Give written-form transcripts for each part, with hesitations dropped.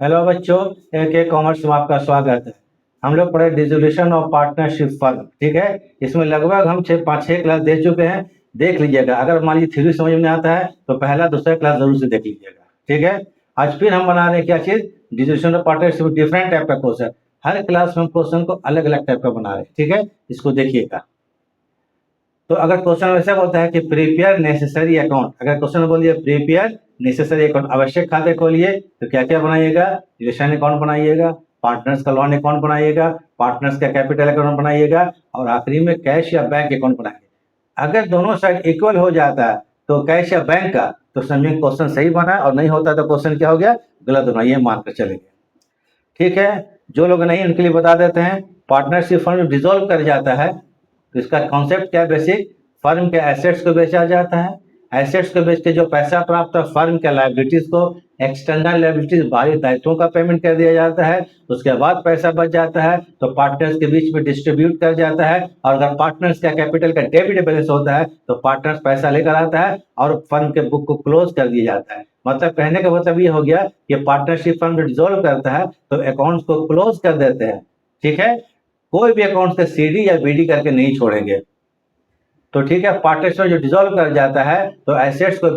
Hello बच्चों, के commerce में आपका स्वागत है। हम लोग पढ़े डिसोल्यूशन ऑफ पार्टनरशिप फर्म, ठीक है। इसमें लगभग हम 5-6 क्लास दे चुके हैं। देख लीजिएगा, अगर मान लीजिए थ्योरी समझ में आता है तो पहला दूसरा क्लास जरूर से देख लीजिएगा, ठीक है। आज फिर हम बना रहे हैं क्या चीज, dissolution of partnership, different type का क्वेश्चन। हर क्लास में हम क्वेश्चन को अलग अलग टाइप का बना रहे हैं, ठीक है। इसको देखिएगा। तो अगर क्वेश्चन वैसे बोलता है कि प्रिपेयर नेसेसरी अकाउंट, अगर क्वेश्चन बोलिए प्रिपेयर नेसेसरी अकाउंट, आवश्यक खाते खोलिए, तो क्या क्या बनाइएगा, रिलेशन अकाउंट बनाइएगा, पार्टनर्स का लोन अकाउंट बनाइएगा, पार्टनर्स का कैपिटल अकाउंट बनाइएगा, और आखिरी में कैश या बैंक अकाउंट बनाइएगा। अगर दोनों साइड इक्वल हो जाता है तो कैश या बैंक का, तो समझिए क्वेश्चन सही बना, और नहीं होता तो क्वेश्चन क्या हो गया, गलत बना, ये मानकर चलेंगे, ठीक है। जो लोग नहीं उनके लिए बता देते हैं। पार्टनरशिप फर्म डिसॉल्व कर जाता है तो इसका कॉन्सेप्ट क्या है, बेसिक, फर्म के एसेट्स को बेचा जाता है। एसेट्स को बेच के जो पैसा प्राप्त है, फर्म के लायबिलिटीज को, एक्सटर्नल लायबिलिटीज, बाहरी दायित्वों का पेमेंट कर दिया जाता है। उसके बाद पैसा बच जाता है तो पार्टनर्स के बीच में डिस्ट्रीब्यूट कर जाता है, और अगर पार्टनर्स का कैपिटल का डेबिट बैलेंस होता है तो पार्टनर्स पैसा लेकर आता है और फर्म के बुक को क्लोज कर दिया जाता है। मतलब कहने का मतलब ये हो गया कि पार्टनरशिप फर्म डिसॉल्व करता है तो अकाउंट्स को क्लोज कर देते हैं, ठीक है। कोई भी अकाउंट से सीडी या बीडी करके नहीं छोड़ेंगे। तो ठीक है, पार्टनरशिप जो डिसॉल्व कर जाता है तो एसेट्स को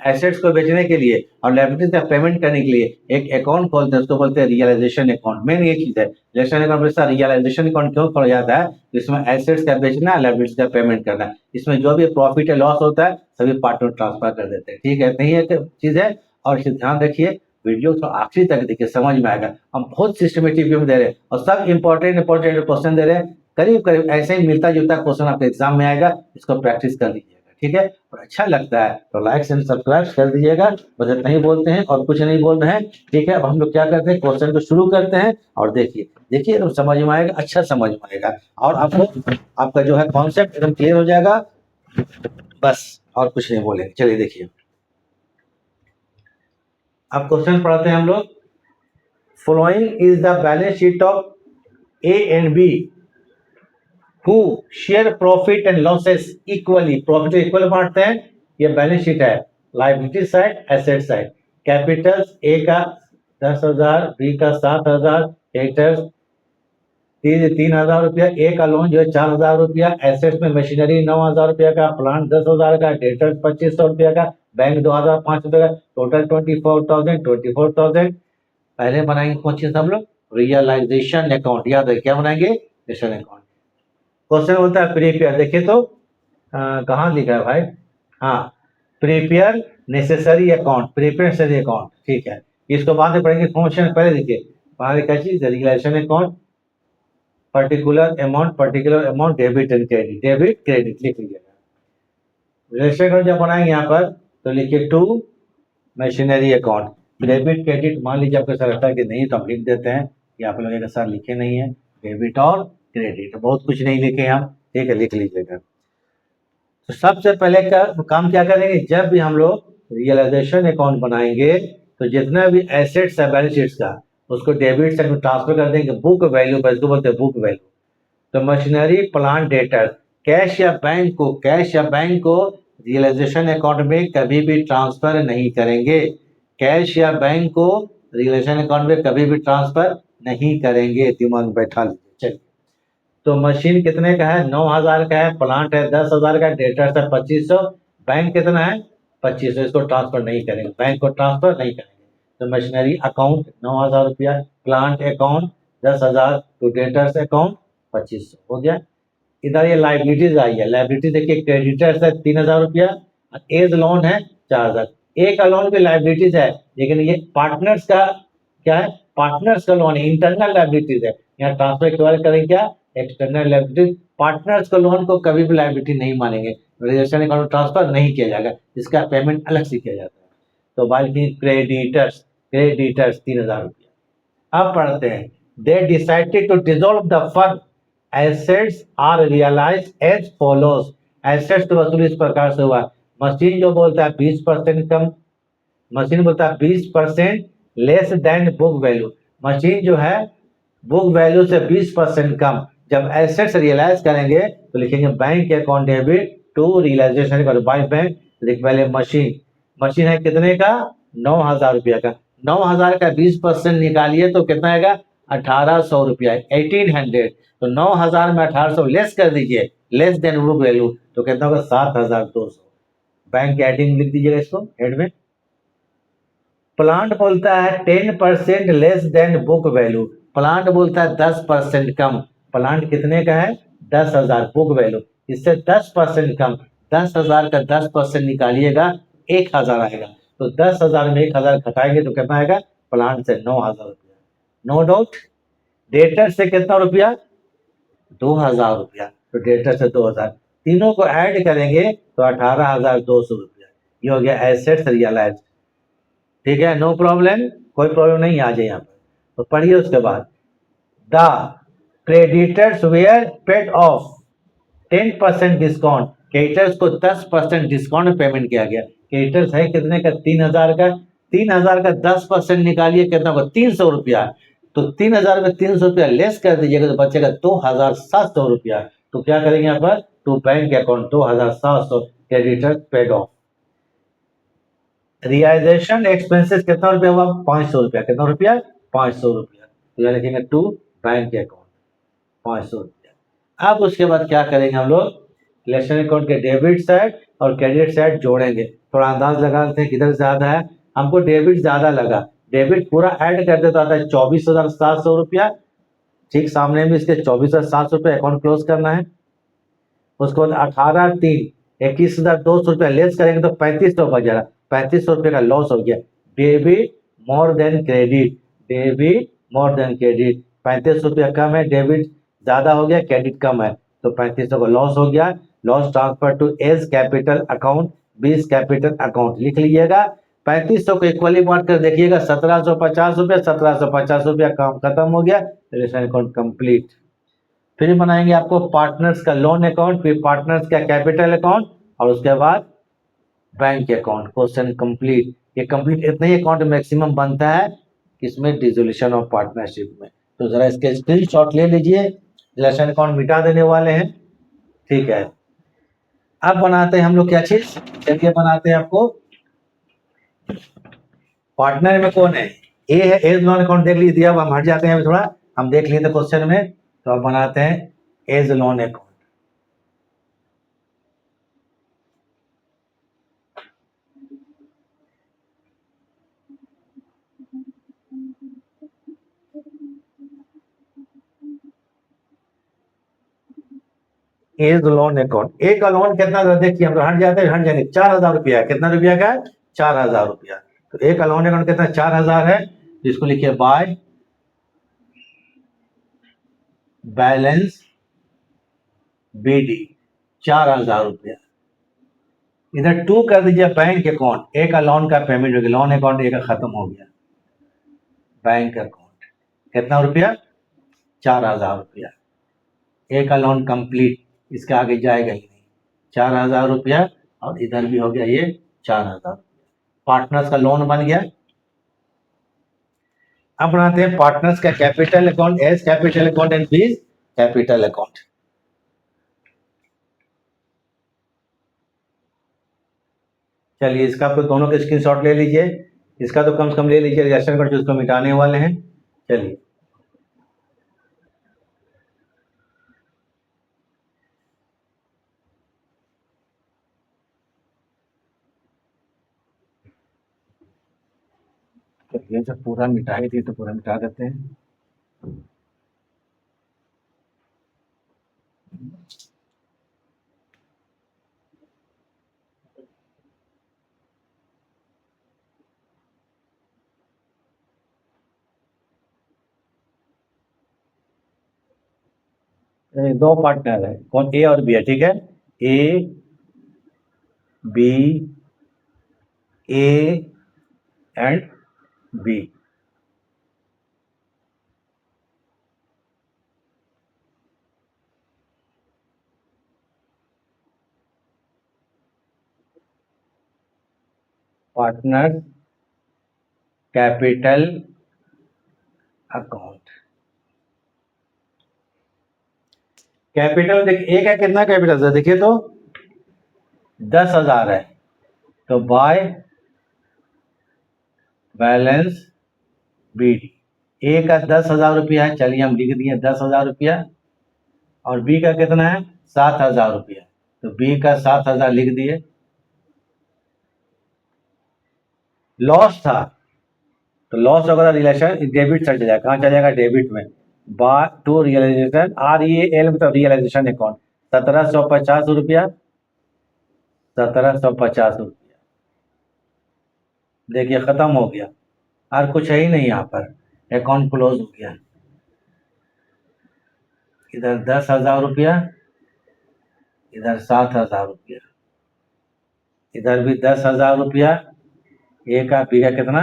एसेट्स को बेचने के लिए और लायबिलिटीज का पेमेंट करने के लिए एक अकाउंट खोलते हैं, उसको बोलते हैं रियलाइजेशन अकाउंट। मेन ये चीज है, रियलाइजेशन अकाउंट में रियलाइजेशन अकाउंट क्यों खोला जाता है, इसमें एसेट्स का बेचना, लायबिलिटीज का पेमेंट करना, इसमें जो भी प्रॉफिट या लॉस होता है सभी पार्टनर ट्रांसफर कर देते हैं, ठीक है। नहीं एक चीज है, और इसे ध्यान रखिए, वीडियो तो आखिरी तक देखिए, समझ में आएगा। हम बहुत सिस्टमेटिक वे में दे रहे हैं और सब इंपॉर्टेंट क्वेश्चन दे रहे हैं। करीब करीब ऐसे ही मिलता जुलता क्वेश्चन आपके एग्जाम में आएगा, इसको प्रैक्टिस कर लीजिएगा, ठीक है। और अच्छा लगता है तो लाइक एंड सब्सक्राइब कर दीजिएगा। बस इतना ही बोलते हैं और कुछ नहीं बोल रहे हैं, ठीक है। अब हम लोग क्या करते हैं, क्वेश्चन को शुरू करते हैं और देखिए देखिए तो समझ में आएगा, अच्छा समझ में आएगा, और आपको आपका जो है कॉन्सेप्ट एकदम क्लियर हो जाएगा। बस और कुछ नहीं बोलेंगे, चलिए देखिए। अब क्वेश्चन पढ़ते हैं हम लोग। Following is the balance sheet of A and B who share profit and losses equally, profit equal बांटते हैं। ये बैलेंस शीट है, liability side, asset side. Capital A का 10,000, बी का 7,000, क्रेडिटर्स 3,000 रुपया, ए का लोन जो है 4,000 रुपया, एसेट्स में मशीनरी 9,000 रुपया का, प्लांट 10,000 का, डेटर्स 2,500 रुपया का, बैंक 2,500 रुपया का, टोटल 24,000। पहले बनाएंगे कौन चीज हम लोग, रियलाइजेशन अकाउंट। याद है क्या बनाएंगे, रियलाइजेशन अकाउंट। क्वेश्चन बोलता है प्रीपेयर, देखिए तो कहाँ लिखा है भाई, हाँ, prepare necessary account, prepare necessary account, ठीक है। इसको बाद में पढ़ेंगे, क्वेश्चन पहले देखिए, बाहर क्या चीज, realisation account, particular amount debit and credit, debit credit लिख लीजिएगा। रिलेशन अकाउंट जब बनाएंगे यहाँ पर तो लिखिए to machinery account, debit credit मान लीजिए आपको सर लगता है कि नहीं तो हम लिख देते हैं कि आप लोग सर लिखे नहीं है, डेबिट और क्रेडिट, बहुत कुछ नहीं लिखे हम, ठीक है, लिख लीजिएगा। तो सबसे पहले का काम क्या करेंगे, जब भी हम लोग रियलाइजेशन अकाउंट बनाएंगे तो जितना भी एसेट्स है बैलेंस शीट्स का, उसको डेबिट से ट्रांसफर कर देंगे बुक वैल्यू पर, इसको बोलते हैं बुक वैल्यू। तो मशीनरी, प्लांट, डेटर, कैश या बैंक को रियलाइजेशन अकाउंट में कभी भी ट्रांसफर नहीं करेंगे। कैश या बैंक को रियलाइजेशन अकाउंट में कभी भी ट्रांसफर नहीं करेंगे, दिमाग में बैठा लीजिए। चलिए, तो मशीन कितने का है, 9,000 का है, प्लांट है 10,000 का, डेटर है 2,500, बैंक कितना है 2,500, इसको ट्रांसफर नहीं करेंगे, बैंक को ट्रांसफर नहीं करेंगे। तो मशीनरी अकाउंट 9,000 रुपया, प्लांट अकाउंट 10,000, तो डेटर्स अकाउंट 2,500 हो गया। इधर ये लाइबिलिटीज आई है, लाइबिलिटी देखिए, क्रेडिटर्स है 3,000 रुपया, एज लोन है 4,000। ए का लोन भी लाइबिलिटीज है, लेकिन ये पार्टनर्स का क्या है, पार्टनर्स का लोन है, इंटरनल लाइबिलिटीज है। यहाँ ट्रांसफर के बाद करेंगे क्या, एक्सटर्नल लाइबिलिटीज। पार्टनर्स का लोन को कभी भी लाइबिलिटी नहीं मानेंगे, रिलेशन अकाउंट ट्रांसफर नहीं किया जाएगा, इसका पेमेंट अलग से किया जाता है। तो बाकी क्रेडिटर्स 3,000 रुपया। अब पढ़ते हैं, they decided to dissolve the firm, assets are realise as follows. Assets की वसूली इस प्रकार से हुआ, मशीन जो बोलता है 20% कम, मशीन बोलता है 20% less than book value, machine जो है बुक वैल्यू से 20% कम। जब एसेट्स रियलाइज करेंगे तो लिखेंगे bank account debit to realisation by bank. लिख पहले मशीन, मशीन है कितने का, 9,000 रुपया का, 9,000 का 20% निकालिए तो कितना आएगा? 1,800 रुपया, 1800। तो 9,000 में 1,800 लेस कर दीजिए, लेस देन बुक वैल्यू, तो कितना होगा? 7,200। बैंक की हेडिंग लिख दीजिएगा इसको हेड में। प्लांट बोलता है 10% less than book value, plant बोलता है 10% कम। प्लांट कितने का है? 10,000, बुक वैल्यू इससे 10% कम। 10,000 का 10% निकालिएगा, 1,000 आएगा। तो 10,000 में 1,000 घटाएंगे तो कितना आएगा? प्लांट से 9,000 रुपया। No doubt. डेटर से कितना रुपया? 2,000 रुपया। तो डेटर से 2,000, तीनों को ऐड करेंगे तो 18,200 रुपया। ये हो गया एसेट्स रियलाइज। ठीक है, नो प्रॉब्लम, कोई प्रॉब्लम नहीं, आ जाए यहाँ पर। तो पढ़िए उसके बाद, the creditors were paid off 10% discount, creditors को 10% डिस्काउंट में पेमेंट किया गया। क्रेडिटर्स है कितने का? 3,000 का। 3,000 का 10% निकालिए, कितना होगा? 300 रुपया। तो 3,000 में 300 रुपया लेस कर दीजिएगा तो बचेगा 2,700 रुपया। तो क्या करेंगे यहाँ पर? To bank account 2,700 creditors paid off. Realisation expenses कितना रुपया हुआ? 500 रुपया। कितना रुपया? 500 रुपया। तो यह लिखेंगे टू बैंक अकाउंट 500 रुपया। अब उसके बाद क्या करेंगे हम लोग? रिलेशन अकाउंट के डेबिट साइड और क्रेडिट साइड जोड़ेंगे। थोड़ा अंदाज लगा लेते हैं किधर ज्यादा है। हमको डेबिट ज्यादा लगा, डेबिट पूरा ऐड कर दे तो आता है 24,700 रुपया। ठीक सामने में इसके 24,700 रुपया अकाउंट क्लोज करना है। उसके बाद 18/3 21,200 रुपया लेस करेंगे तो 3,500 बचेगा। 3,500 रुपये का लॉस हो गया। Debit more than credit, debit more than credit. 3,500 रुपया कम है, डेबिट ज्यादा हो गया, क्रेडिट कम है, तो 3,500 का लॉस हो गया। Loss transfer to A's capital account, B's capital account लिख लीजिएगा। 3,500 को इक्वली बांट कर देखिएगा, 1,750 रुपया, 1,750 रुपया काम खत्म हो गया, रिलेशन अकाउंट कंप्लीट। फिर बनाएंगे आपको पार्टनर्स का लोन अकाउंट, फिर पार्टनर्स का कैपिटल अकाउंट, और उसके बाद बैंक अकाउंट। Question complete. ये कंप्लीट इतना ही अकाउंट मैक्सिमम बनता है इसमें, डिसोल्यूशन ऑफ पार्टनरशिप में। तो जरा इसके स्क्रीनशॉट ले लीजिए, रिलेशन अकाउंट मिटा देने वाले हैं। ठीक है, अब बनाते हैं हम लोग क्या चीज? चलिए बनाते हैं आपको पार्टनर में कौन है? ए है, एज लोन अकाउंट देख लीजिए। अब हम हट जाते हैं, अभी थोड़ा हम देख लिए थे क्वेश्चन में। तो अब बनाते हैं A's loan account. A's loan account, A का लोन कितना था देखिए, हम हट जाते हैं, हट जाएंगे। 4,000 रुपया। कितना रुपया का? 4,000 रुपया। तो ए का लोन अकाउंट कितना? 4,000 है। जिसको लिखिए बाय बैलेंस बीडी 4,000 रुपया। इधर टू कर दीजिए बैंक अकाउंट, ए का लोन का पेमेंट हो गया, लोन अकाउंट ए का खत्म हो गया। बैंक अकाउंट कितना रुपया? 4,000 रुपया। ए का लोन कंप्लीट, इसके आगे जाएगा ही नहीं। 4,000 रुपया, और इधर भी हो गया ये 4,000। पार्टनर्स का लोन बन गया। अब बनाते हैं पार्टनर्स का capital account, A's capital account and B capital account. चलिए, इसका आप दोनों के स्क्रीनशॉट ले लीजिए। इसका तो कम से कम ले लीजिए, रिलेशन अकाउंट जिसको मिटाने वाले हैं। चलिए, ये जब पूरा मिटाई थी तो पूरा मिटा देते हैं। दो पार्टनर है, कौन? ए और बी है। ठीक है, A B, A and B. Partner capital account. Capital देखिए, ए का कितना कैपिटल है देखिए, तो 10,000 है। तो बाय बैलेंस बी डी। ए का 10,000 रुपया है, चलिए हम लिख दिए 10,000 रुपया, और बी का कितना है 7,000 रुपया, तो बी का 7,000 लिख दिए। लॉस था तो लॉस अगर रिलेशन डेबिट साइड जाएगा, कहाँ चला जाएगा डेबिट में, by to realisation, R E L मतलब रियलाइजेशन अकाउंट, 1750 रुपया, 1750 रुपया। देखिए खत्म हो गया, और कुछ है ही नहीं यहाँ पर, अकाउंट क्लोज हो गया। इधर 10,000 रुपया, इधर 7,000 रुपया, इधर भी 10,000 रुपया, ए का बी का कितना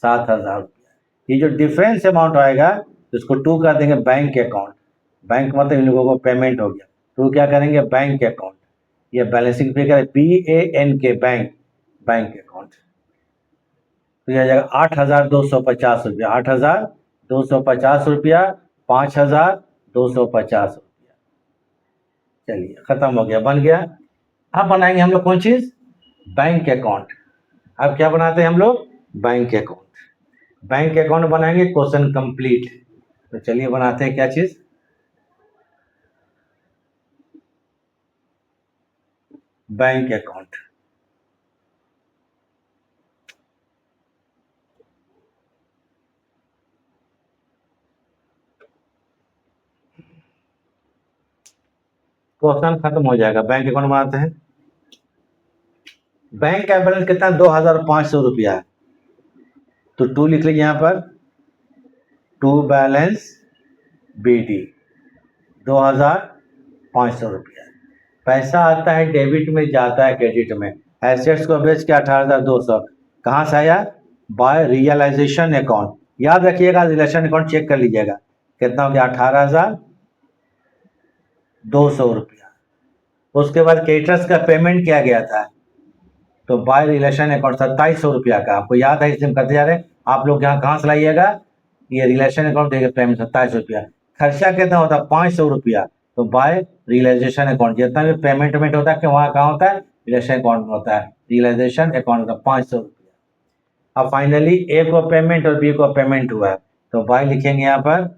7,000 रुपया। ये जो डिफरेंस अमाउंट आएगा उसको टू कर देंगे बैंक अकाउंट, बैंक मतलब इन लोगों को पेमेंट हो गया, तो क्या करेंगे बैंक अकाउंट, ये balancing figure BANK bank, bank account. तो यह जाएगा 8,250 रुपया, 8,250 रुपया, 5,250 रुपया। चलिए खत्म हो गया, बन गया। अब बनाएंगे हम लोग कौन चीज, बैंक अकाउंट। अब क्या बनाते हैं हम लोग, बैंक अकाउंट। बैंक अकाउंट बनाएंगे, क्वेश्चन कंप्लीट। तो चलिए बनाते हैं क्या चीज, बैंक अकाउंट। क्वेश्चन खत्म हो जाएगा, बैंक अकाउंट बनाते हैं। बैंक का बैलेंस कितना 2,500 रुपया है, तो टू लिख लीजिए यहाँ पर, टू बैलेंस BD 2,500 रुपया। पैसा आता है डेबिट में, जाता है क्रेडिट में। एसेट्स को बेच के 18,200 कहाँ से आया, बाय रियलाइजेशन अकाउंट। याद रखिएगा रियलाइजेशन अकाउंट चेक कर लीजिएगा, कितना हो गया 18,200 रुपया। उसके बाद क्रेडिटर्स का पेमेंट किया गया था, तो बाय रिलेशन अकाउंट 2,700 रुपया का, आपको याद है, इसलिए हम करते जा रहे हैं। आप लोग यहाँ कहाँ से लाइएगा, ये रिलेशन अकाउंट देगा पेमेंट 2,700 रुपया। खर्चा कितना होता है 500 रुपया, तो बाय रियलाइजेशन अकाउंट, जितना भी पेमेंट होता है वहाँ कहाँ होता है, रिलेशन अकाउंट में होता है, रियलाइजेशन अकाउंट होता है 500 रुपया। अब फाइनली ए को पेमेंट और बी को पेमेंट हुआ है, तो बाय लिखेंगे यहाँ पर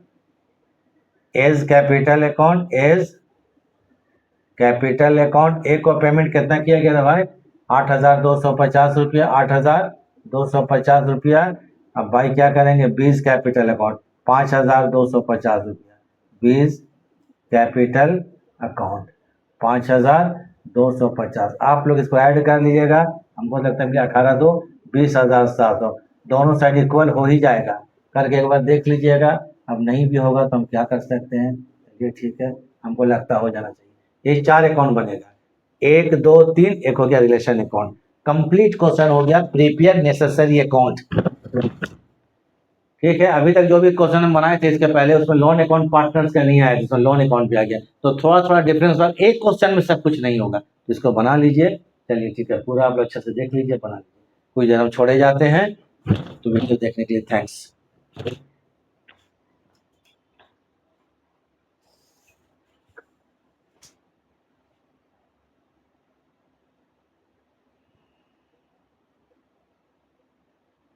A's capital account, A's capital account. A को पेमेंट कितना किया गया था भाई 8,250 रुपया, 8,250 रुपया। अब भाई क्या करेंगे 20 कैपिटल अकाउंट, 5,250 रुपया, 20 कैपिटल अकाउंट 5,250। आप लोग इसको ऐड कर लीजिएगा, हमको लगता है कि 18,2 20,700, दोनों साइड इक्वल हो ही जाएगा। करके एक बार देख लीजिएगा, अब नहीं भी होगा तो हम क्या कर सकते हैं, चलिए ठीक है, हमको लगता हो जाना चाहिए। ये 4 अकाउंट बनेगा, 1 2 3, एक हो गया रिलेशन अकाउंट। कंप्लीट क्वेश्चन हो गया, प्रिपेयर नेसेसरी अकाउंट। ठीक है, अभी तक जो भी क्वेश्चन हम बनाए थे इसके पहले उसमें लोन अकाउंट पार्टनर्स का नहीं आया, जिसमें लोन अकाउंट भी आ गया, तो थोड़ा थोड़ा डिफरेंस होगा, एक क्वेश्चन में सब कुछ नहीं होगा, इसको बना लीजिए। चलिए ठीक है, पूरा आप अच्छे से देख लीजिए, बना लीजिए। कुछ देर हम छोड़े जाते हैं, तो वीडियो देखने के लिए थैंक्स।